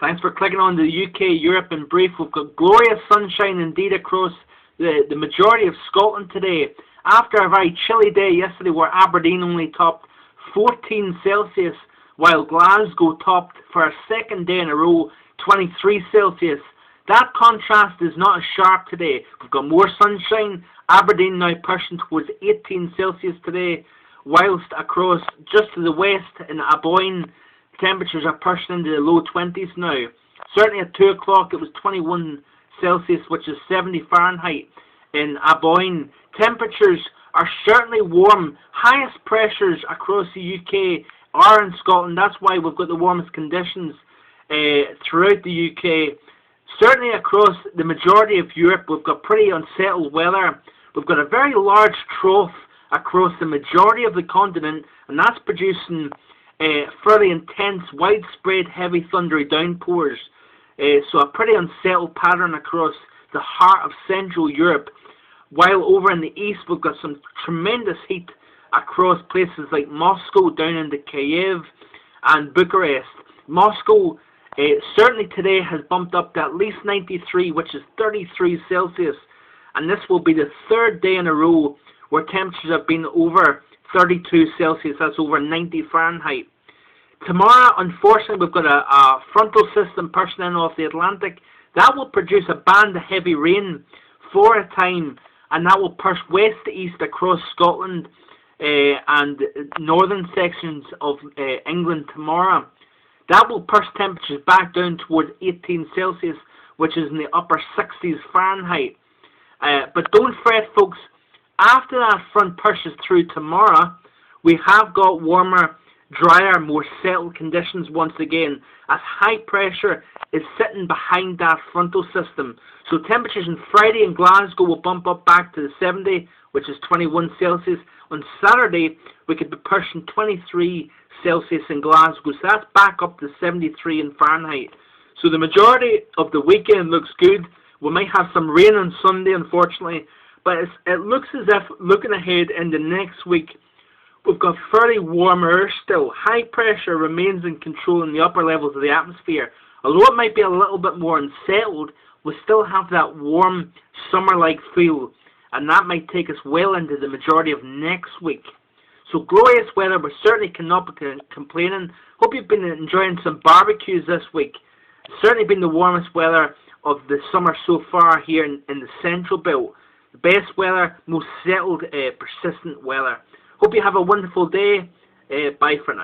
Thanks for clicking on the UK, Europe in brief. We've got glorious sunshine indeed across the majority of Scotland today. After a very chilly day yesterday where Aberdeen only topped 14 Celsius, while Glasgow topped for a second day in a row 23 Celsius. That contrast is not as sharp today. We've got more sunshine. Aberdeen now pushing towards 18 Celsius today, whilst across just to the west in Aboyne, temperatures are pushing into the low 20s now. Certainly at 2 o'clock it was 21 Celsius, which is 70 Fahrenheit in Aboyne. Temperatures are certainly warm. Highest pressures across the UK are in Scotland. That's why we've got the warmest conditions throughout the UK. Certainly across the majority of Europe we've got pretty unsettled weather. We've got a very large trough across the majority of the continent, and that's producing fairly intense, widespread, heavy thundery downpours. So a pretty unsettled pattern across the heart of Central Europe. While over in the east we've got some tremendous heat across places like Moscow, down into Kiev and Bucharest. Moscow certainly today has bumped up to at least 93, which is 33 Celsius. And this will be the third day in a row where temperatures have been over 32 Celsius. That's over 90 Fahrenheit. Tomorrow, unfortunately, we've got a frontal system pushing in off the Atlantic. That will produce a band of heavy rain for a time, and that will push west to east across Scotland and northern sections of England tomorrow. That will push temperatures back down towards 18 Celsius, which is in the upper 60s Fahrenheit. But don't fret, folks. After that front pushes through tomorrow, we have got warmer, drier, more settled conditions once again, as high pressure is sitting behind that frontal system. So temperatures on Friday in Glasgow will bump up back to the 70, which is 21 Celsius. On Saturday, we could be pushing 23 Celsius in Glasgow, so that's back up to 73 in Fahrenheit. So the majority of the weekend looks good. We might have some rain on Sunday, unfortunately, but it looks as if, looking ahead into next week, we've got fairly warm air still. High pressure remains in control in the upper levels of the atmosphere. Although it might be a little bit more unsettled, we still have that warm, summer-like feel, and that might take us well into the majority of next week. So glorious weather, we certainly cannot be complaining. Hope you've been enjoying some barbecues this week. It's certainly been the warmest weather of the summer so far here in the Central Belt. The best weather, most settled, persistent weather. Hope you have a wonderful day. Bye for now.